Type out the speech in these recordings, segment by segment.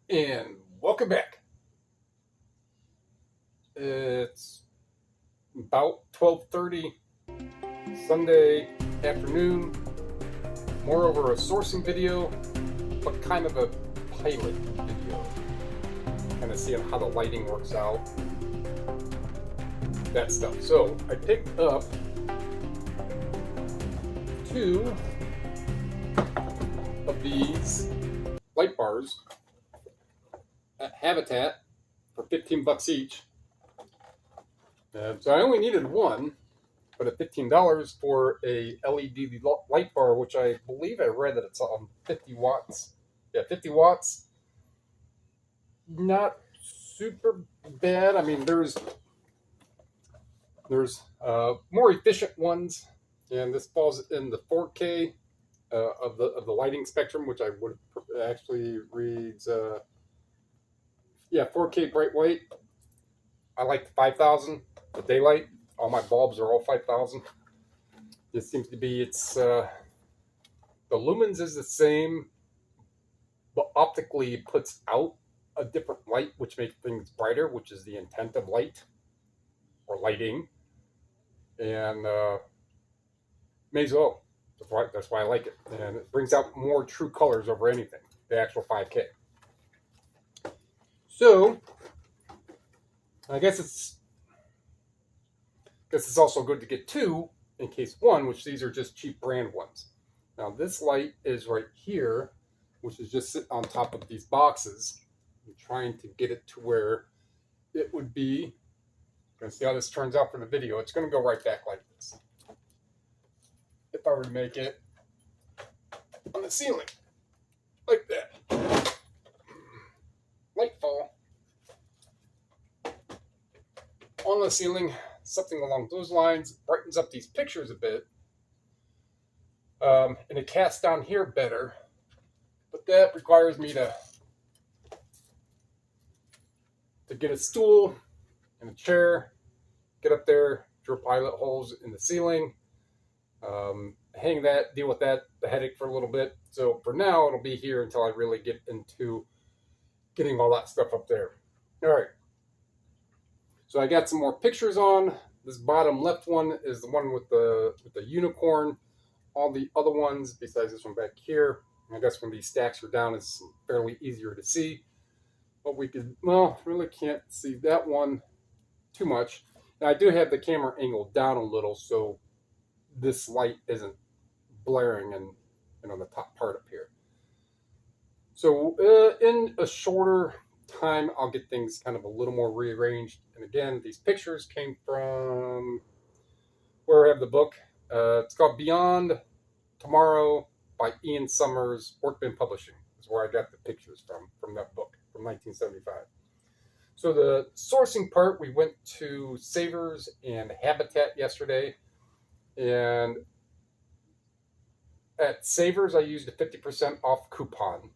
And welcome back. It's about 12:30 Sunday afternoon. Moreover, a sourcing video, but kind of a pilot video. Kind of seeing how the lighting works out. That stuff. So I picked up two of these light bars at Habitat for 15 bucks each. So I only needed one, but at $15 for a LED light bar, which I believe I read that it's on 50 watts. Yeah, 50 watts. Not super bad. I mean, there's more efficient ones, and this falls in the 4K of the lighting spectrum, which I would actually reads 4K bright white. I like the 5000, the daylight. All my bulbs are all 5000. This seems to be the lumens is the same, but optically it puts out a different light, which makes things brighter, which is the intent of light or lighting. And may as well. That's why I like it. And it brings out more true colors over anything, the actual 5K. So I guess it's also good to get two in case one, which these are just cheap brand ones. Now this light is right here, which is just sitting on top of these boxes. I'm trying to get it to where it would be. I'm going to see how this turns out for the video. It's going to go right back like this. If I were to make it on the ceiling, like that. Light fall on the ceiling, something along those lines, brightens up these pictures a bit. And it casts down here better, but that requires me to get a stool and a chair, get up there, drill pilot holes in the ceiling, hang that, deal with that, the headache for a little bit. So for now, it'll be here until I really get into getting all that stuff up there. All right. So I got some more pictures on. This bottom left one is the one with the unicorn. All the other ones, besides this one back here, I guess when these stacks are down, it's fairly easier to see. But really can't see that one too much. Now I do have the camera angled down a little, so this light isn't blaring and on the top part up here. So in a shorter time, I'll get things kind of a little more rearranged. And again, these pictures came from where I have the book. It's called Beyond Tomorrow by Ian Summers, Workman Publishing. Is where I got the pictures from that book from 1975. So the sourcing part, we went to Savers and Habitat yesterday. And at Savers, I used a 50% off coupon.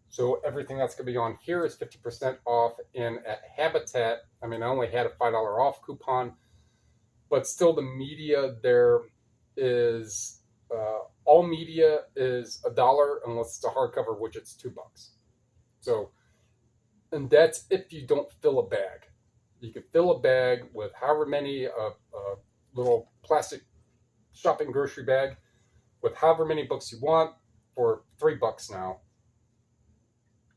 So everything that's going to be on here is 50% off. And at Habitat, I only had a $5 off coupon, but still the media there is, all media is $1 unless it's a hardcover, which it's $2. So, and that's if you don't fill a bag. You can fill a bag with however many, little plastic shopping grocery bag with however many books you want for $3 now.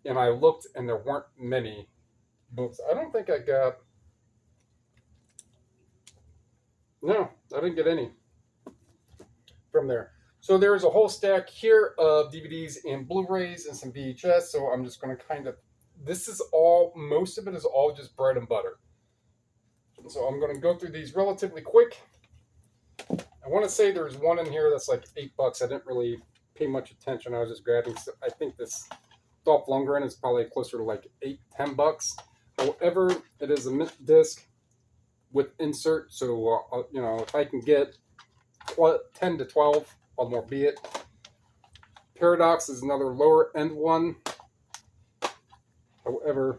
And I looked, and there weren't many books. I don't think I got... No, I didn't get any from there. So there's a whole stack here of DVDs and Blu-rays and some VHS. So I'm just going to kind of... most of it is all just bread and butter. So I'm going to go through these relatively quick. I want to say there's one in here that's like $8. I didn't really pay much attention. I was just grabbing... I think this... Dolph Lundgren is probably closer to like $8-10. However, it is a mint disc with insert, so if I can get 10 to 12, I'll more be it. Paradox is another lower end one. However,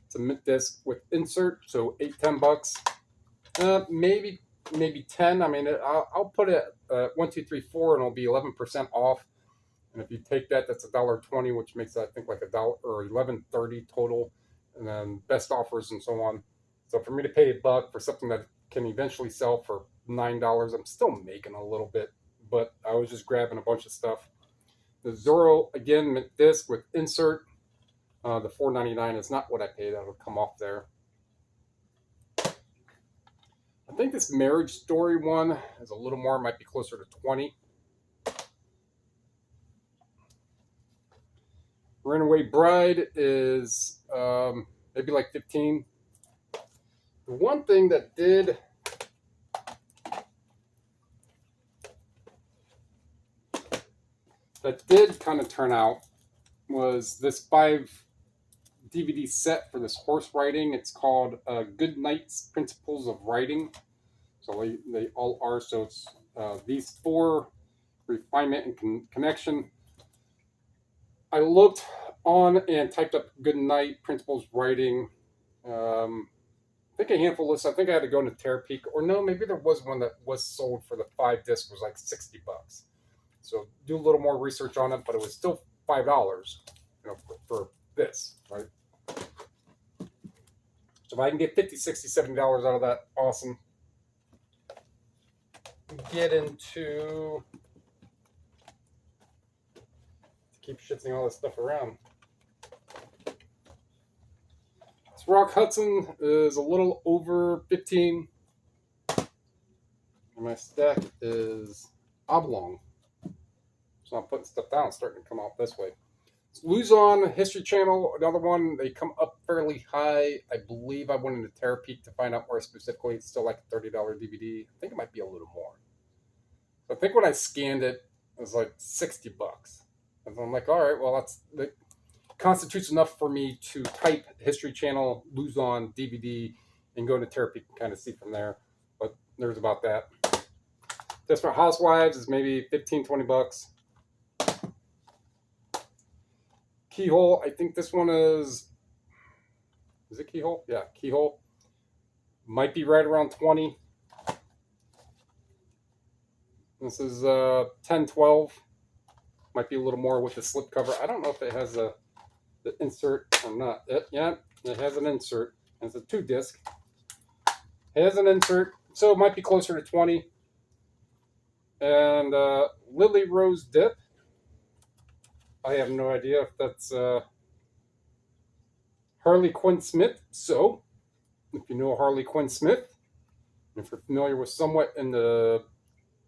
it's a mint disc with insert, so $8-10. Maybe 10. I'll put it 1, 2, 3, 4, and it'll be 11% off. And if you take that, that's $1.20, which makes it, I think, like $1 or $11.30 total, and then best offers and so on. So for me to pay $1 for something that can eventually sell for $9, I'm still making a little bit, but I was just grabbing a bunch of stuff. The Zorro, again, mint disc with insert. The $4.99 is not what I paid. That'll come off there. I think this Marriage Story one is a little more, might be closer to 20. Runaway Bride is maybe like 15. The one thing that did kind of turn out was this 5 DVD set for this horse riding. It's called Good Knight's Principles of Riding. So they all are. So it's these 4: refinement and connection. I looked on and typed up Good Knight Principles Riding. I think a handful of lists. I think I had to go into Terapeak, or no, maybe there was one that was sold for the 5 disc, was like $60. So do a little more research on it, but it was still $5, for this, right? So if I can get $50, $60, $70 out of that, awesome. Get into keep shifting all this stuff around. This Rock Hudson is a little over 15. And my stack is oblong. So I'm putting stuff down, it's starting to come out this way. Luzon History Channel, another one. They come up fairly high. I believe I went into Terapeak to find out more specifically. It's still like a $30 DVD. I think it might be a little more. So I think when I scanned it, it was like $60. And I'm like, all right, well, that constitutes enough for me to type History Channel, Luzon DVD, and go into Terapeak and kind of see from there. But there's about that. Desperate Housewives is maybe $15, $20. Keyhole, I think this one is it Keyhole? Yeah, Keyhole. Might be right around 20. This is 10, 12. Might be a little more with the slip cover. I don't know if it has the insert or not. Yeah, it has an insert. And it's a 2 disc. It has an insert, so it might be closer to 20. And Lily Rose Dip. I have no idea if that's Harley Quinn Smith. So, if you know Harley Quinn Smith, if you're familiar with somewhat in the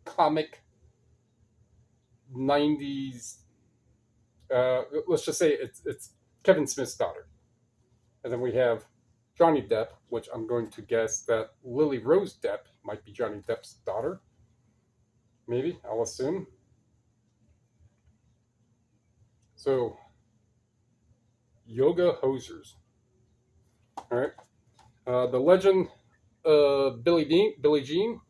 comic 90s, let's just say it's Kevin Smith's daughter. And then we have Johnny Depp, which I'm going to guess that Lily Rose Depp might be Johnny Depp's daughter. Maybe, I'll assume. So, Yoga Hosers. All right. The Legend of Billie Jean,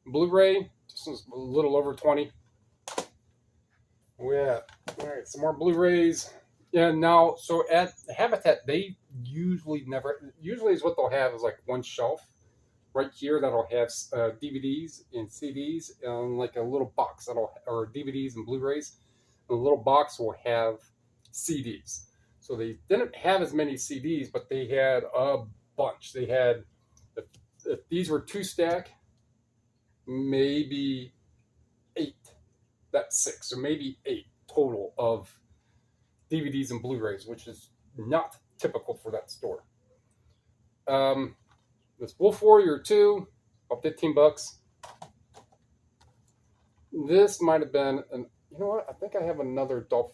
Blu-ray. This is a little over 20. Yeah. All right. Some more Blu-rays. Yeah. Now, so at Habitat, they usually is what they'll have is like one shelf right here that'll have DVDs and CDs and like a little box or DVDs and Blu-rays. The little box will have CDs. So they didn't have as many CDs, but they had a bunch. They had, if these were 2 stack, maybe 8. That's 6. So maybe 8 total of DVDs and Blu-rays, which is not typical for that store. This Wolf Warrior 2, about $15. This might have been an, you know what? I think I have another Dolph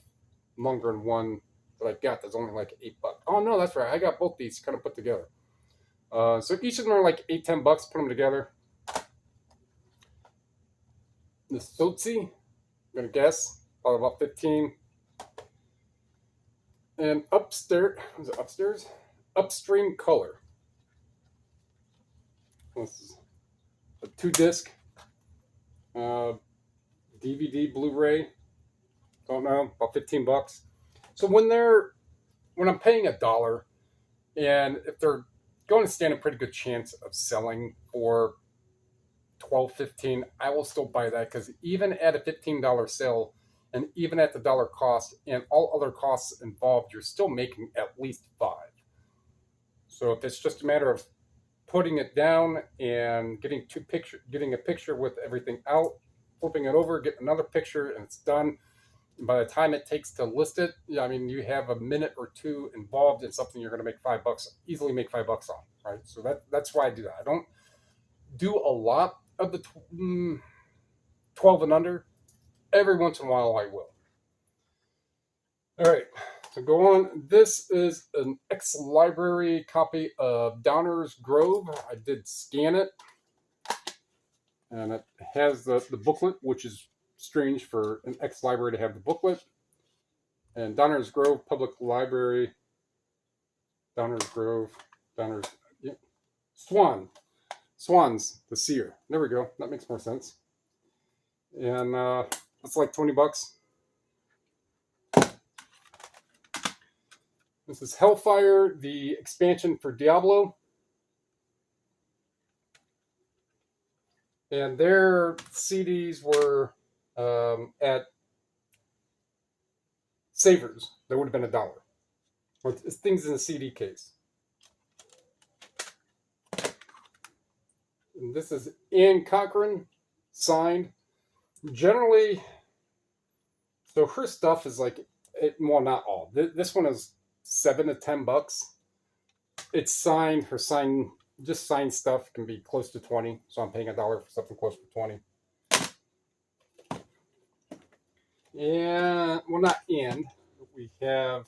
Lundgren one that I got that's only like $8. Oh no, that's right. I got both these kind of put together. So each of them are like $8, $10. Put them together. The Sotzi, I'm gonna guess probably about 15. And upstairs? Upstream Color. This is a 2 disc. DVD, Blu-ray, don't know, about $15. So when I'm paying $1, and if they're going to stand a pretty good chance of selling for $12, $15, I will still buy that, because even at a $15 sale, And even at the dollar cost and all other costs involved, you're still making at least 5. So if it's just a matter of putting it down and getting a picture with everything out, flipping it over, getting another picture, and it's done. And by the time it takes to list it, I mean, you have a minute or two involved in something you're going to make $5, easily make $5 on, right? So that's why I do that. I don't do a lot of the 12 and under. Every once in a while, I will. All right, so go on. This is an ex-library copy of Downers Grove. I did scan it, and it has the booklet, which is strange for an ex-library to have the booklet. And Downers Grove Public Library, Downers Grove, yeah. Swans, the seer. There we go. That makes more sense. And it's like $20. This is Hellfire, the expansion for Diablo. And their CDs were at Savers. That would have been $1. It's things in the CD case. And this is Anne Cochran, signed. Generally, so her stuff is like, well, not all. This one is $7 to $10. It's signed. Her sign, just signed stuff can be close to 20. So I'm paying $1 for something close to 20. And well, not and we have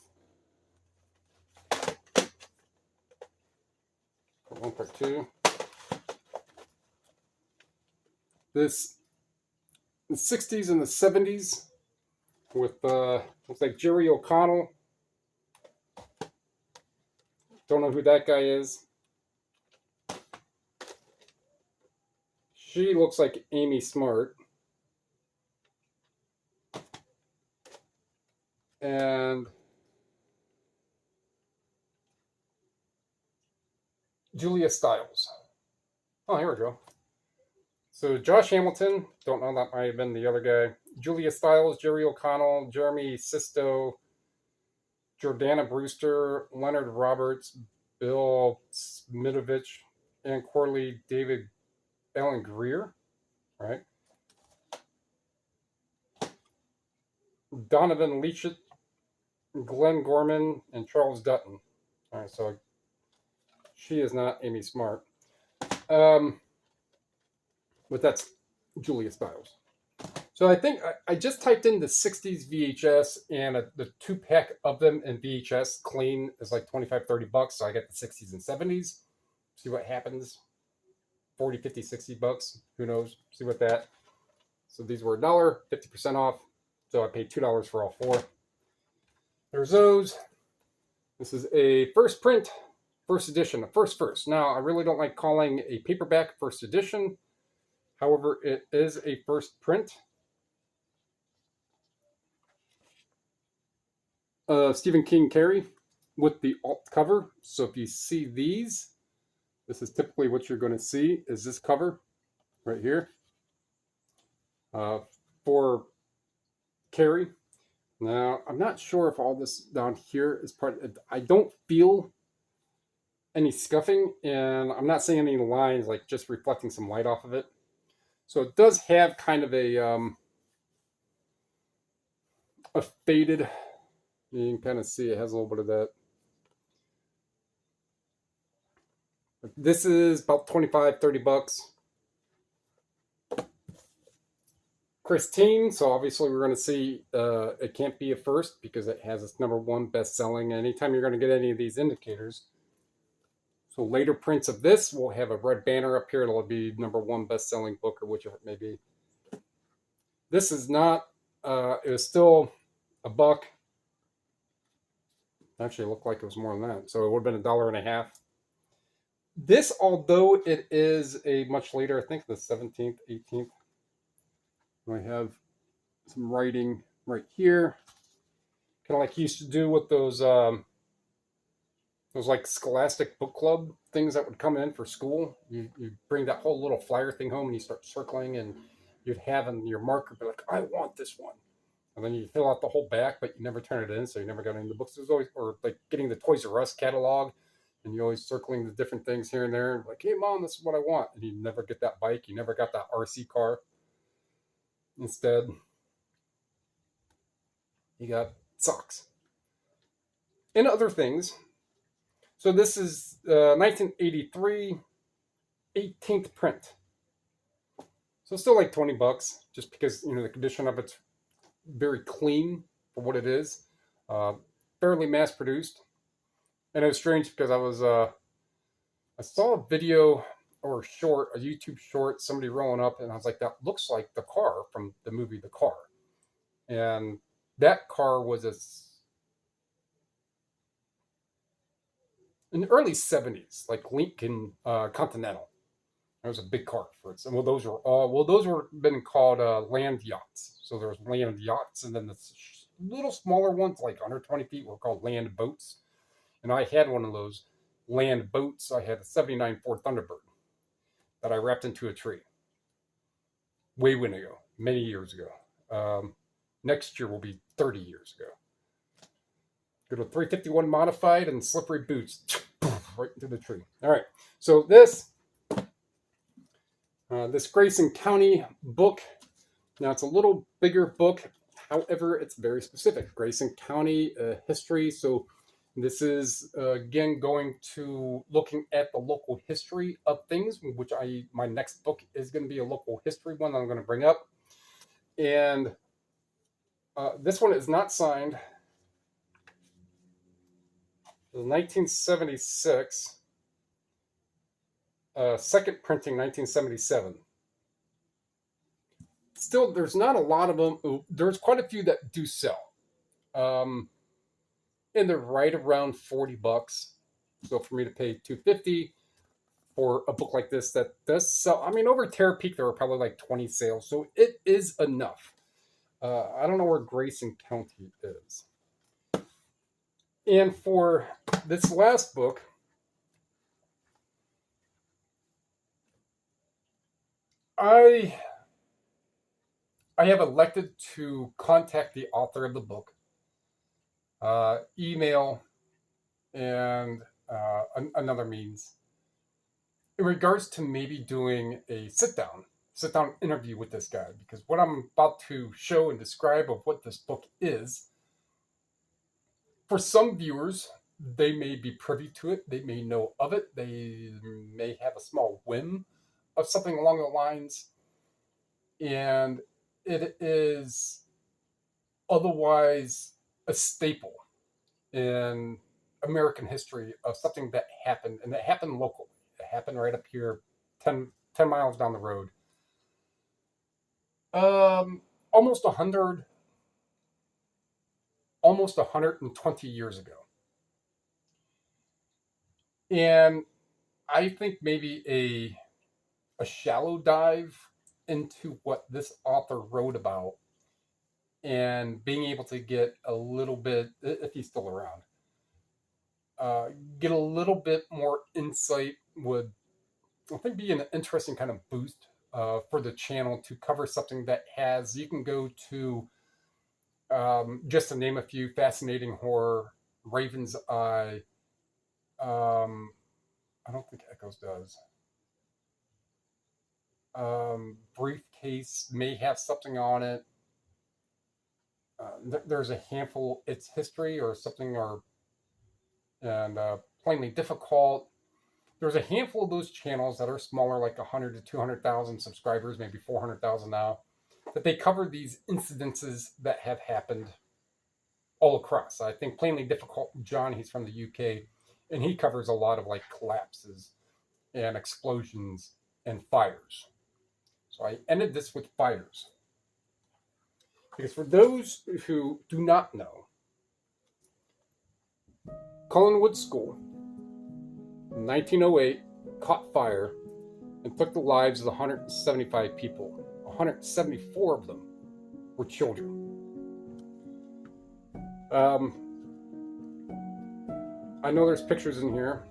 one part 2. This in the 60s and the 70s with looks like Jerry O'Connell. Don't know who that guy is. She looks like Amy Smart. And Julia Stiles. Oh, here we go. So Josh Hamilton, don't know, that might have been the other guy. Julia Stiles, Jerry O'Connell, Jeremy Sisto, Jordana Brewster, Leonard Roberts, Bill Smitovich, Ann Corley, David Allen Greer, right? Donovan Leachett, Glenn Gorman, and Charles Dutton. All right, so she is not Amy Smart. But that's Julia Stiles. So I think I just typed in the 60s VHS, and the 2-pack of them in VHS clean is like $25-$30. So I get the 60s and 70s. See what happens. 40, 50, 60 bucks. Who knows? See what that. So these were $1, 50% off. So I paid $2 for all 4. There's those. This is a first print, first edition, a first. Now, I really don't like calling a paperback first edition. However, it is a first print. Stephen King Carey with the alt cover. So if you see these, this is typically what you're going to see is this cover right here for Carey. Now, I'm not sure if all this down here is part of, I don't feel any scuffing, and I'm not seeing any lines, like just reflecting some light off of it. So it does have kind of a faded, you can kind of see it has a little bit of that. But this is about $25-$30. Christine, so obviously we're going to see it can't be a first because it has its #1 best-selling. Anytime you're going to get any of these indicators. So later prints of this will have a red banner up here. It'll be #1 best-selling book or whichever it may be. This is not, it was still $1. Actually, it looked like it was more than that. So it would have been $1.50. This, although it is a much later, I think the 17th, 18th. I have some writing right here. Kind of like you used to do with those like Scholastic Book Club things that would come in for school. You bring that whole little flyer thing home and you start circling, and you'd have in your marker be like, I want this one. And then you fill out the whole back, but you never turn it in, so you never got any of the books. There's always, or like getting the Toys R Us catalog, and you're always circling the different things here and there. Like, hey, mom, this is what I want. And you never get that bike. You never got that RC car. Instead, you got socks and other things. So this is 1983, 18th print. So still like $20, just because the condition of it's very clean for what it is, fairly mass produced. And it was strange because I saw a video or a YouTube short, somebody rolling up, and I was like, that looks like the car from the movie The Car. And that car was in the early 70s, like Lincoln Continental. It was a big car for it. And those were been called land yachts. So there was land yachts, and then the little smaller ones, like under 20 feet, were called land boats. And I had one of those land boats. I had a 79 Ford Thunderbird that I wrapped into a tree way when ago, many years ago. Next year will be 30 years ago. Go to 351 modified and slippery boots right into the tree. All right, so this Grayson County book. Now it's a little bigger book. However, it's very specific. Grayson County history. So this is again going to looking at the local history of things, which my next book is going to be a local history one that I'm going to bring up. And this one is not signed. It was 1976. Second printing, 1977. Still, there's not a lot of them. There's quite a few that do sell. And they're right around $40. So for me to pay $250 for a book like this that does sell, I mean, over Terra Peak, there were probably like 20 sales. So it is enough. I don't know where Grayson County is. And for this last book, I have elected to contact the author of the book, email, and another means in regards to maybe doing a sit down interview with this guy, because what I'm about to show and describe of what this book is, for some viewers, they may be privy to it, they may know of it, they may have a small whim of something along the lines, and it is otherwise a staple in American history of something that happened, and that happened locally. It happened right up here, 10 miles down the road. Almost 120 years ago. And I think maybe a shallow dive into what this author wrote about, and being able to get a little bit, if he's still around, get a little bit more insight would, I think, be an interesting kind of boost for the channel to cover something that has, you can go to, just to name a few, Fascinating Horror, Raven's Eye, I don't think Echoes does. Briefcase may have something on it. There's a handful, It's History or something, and Plainly Difficult. There's a handful of those channels that are smaller, like 100 to 200,000 subscribers, maybe 400,000 now, that they cover these incidences that have happened all across. I think Plainly Difficult, John, he's from the UK, and he covers a lot of like collapses and explosions and fires. So I ended this with fires. Because for those who do not know, Collinwood School in 1908 caught fire and took the lives of 175 people. 174 of them were children. I know there's pictures in here.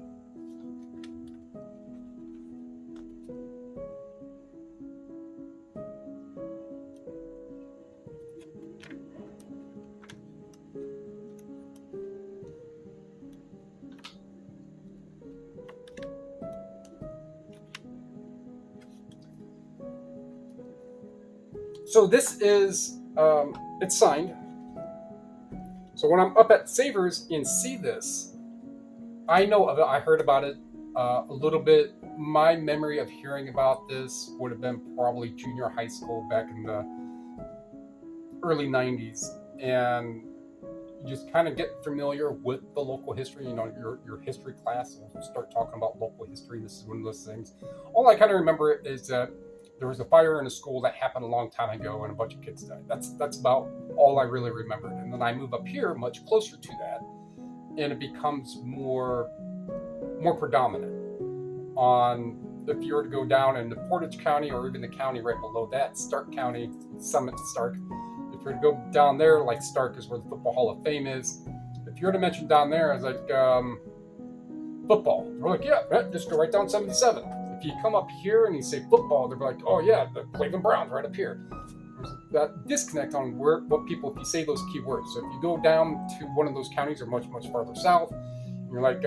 So this is, it's signed. So when I'm up at Savers and see this, I know of it. I heard about it a little bit. My memory of hearing about this would have been probably junior high school back in the early 90s. And you just kind of get familiar with the local history. You know, your history class will start talking about local history. This is one of those things. All I kind of remember is that there was a fire in a school that happened a long time ago and a bunch of kids died. That's about all I really remembered. And then I move up here much closer to that, and it becomes more predominant on, if you were to go down into Portage County or even the county right below that, Stark County, Summit Stark. If you were to go down there, like Stark is where the Football Hall of Fame is. If you were to mention down there, I was like, football. We're like, yeah, just go right down 77. If you come up here and you say football, they're like, oh yeah, the Cleveland Browns right up here. There's that disconnect on what people, if you say those key words. So if you go down to one of those counties or much farther south, and you're like,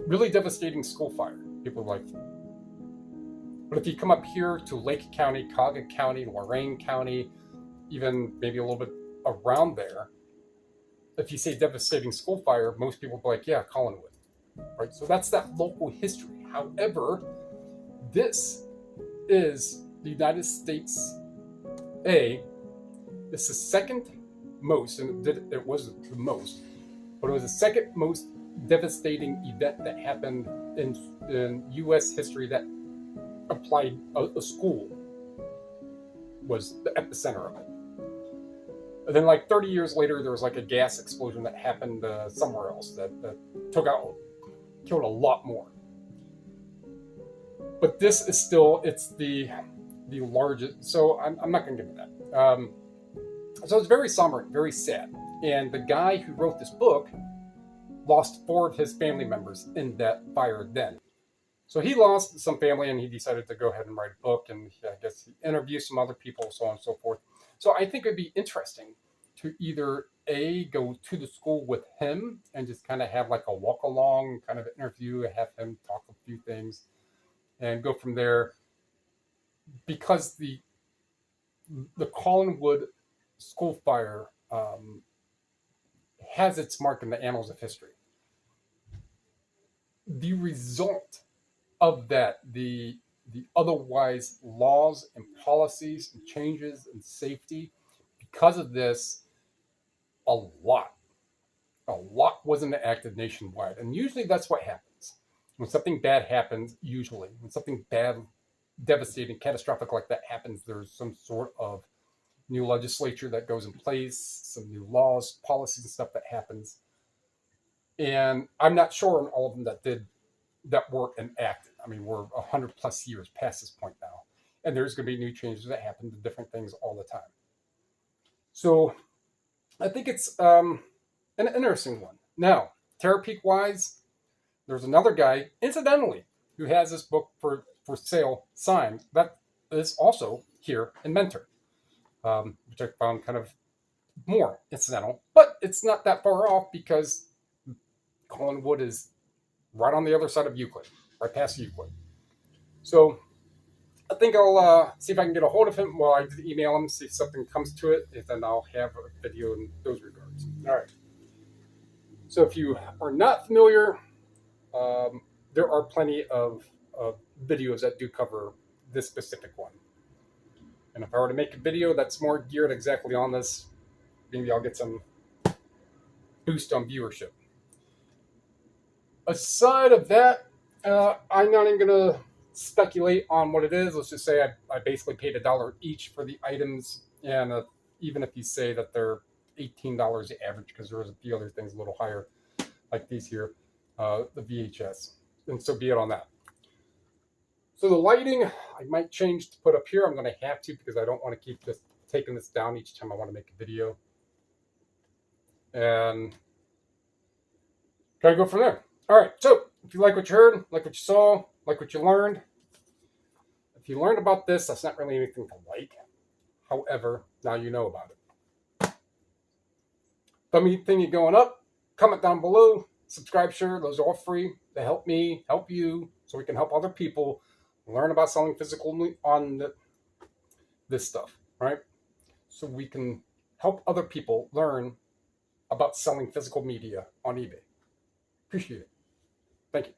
really devastating school fire. People are like, but if you come up here to Lake County, Coggan County, Lorain County, even maybe a little bit around there, if you say devastating school fire, most people will be like, yeah, Collinwood. Right? So that's that local history. However, this is the United States. This is second most, and it wasn't the most, but it was the second most devastating event that happened in U.S. history that applied a school was the epicenter of it. And then like 30 years later, there was like a gas explosion that happened somewhere else that killed a lot more. But this is still, it's the largest, so I'm not going to get into that. So it's very somber, very sad. And the guy who wrote this book lost 4 of his family members in that fire then. So he lost some family and he decided to go ahead and write a book, and I guess he interviewed some other people, so on and so forth. So I think it'd be interesting to either go to the school with him and just kind of have like a walk along kind of interview, have him talk a few things and go from there, because the Collinwood School fire has its mark in the annals of history. The result of that, the otherwise laws and policies and changes and safety, because of this, a lot wasn't enacted nationwide. And usually that's what happens. When something bad happens, when something bad, devastating, catastrophic like that happens, there's some sort of new legislature that goes in place, some new laws, policies, and stuff that happens. And I'm not sure on all of them that were enacted. I mean, we're 100+ years past this point now, and there's going to be new changes that happen to different things all the time. So I think it's an interesting one. Now, Terra Peak wise, there's another guy, incidentally, who has this book for sale signed that is also here in Mentor, which I found kind of more incidental, but it's not that far off because Collinwood is right on the other side of Euclid, right past Euclid. So I think I'll see if I can get a hold of him. Well, I did email him, see if something comes to it, and then I'll have a video in those regards. All right. So if you are not familiar, there are plenty of videos that do cover this specific one. And if I were to make a video that's more geared exactly on this, maybe I'll get some boost on viewership. Aside of that, I'm not even going to speculate on what it is. Let's just say I basically paid $1 each for the items. And even if you say that they're $18 average, because there was a few other things a little higher, like these here, the VHS. And so be it on that. So the lighting, I might change to put up here. I'm going to have to, because I don't want to keep just taking this down each time I want to make a video. And kind of go from there. All right, so if you like what you heard, like what you saw, like what you learned, if you learned about this, that's not really anything to like. However, now you know about it. Let me think you're going up. Comment down below. Subscribe, share. Those are all free. They help me, help you, so we can help other people learn about selling physical on this stuff. right? So we can help other people learn about selling physical media on eBay. Appreciate it. Thank you.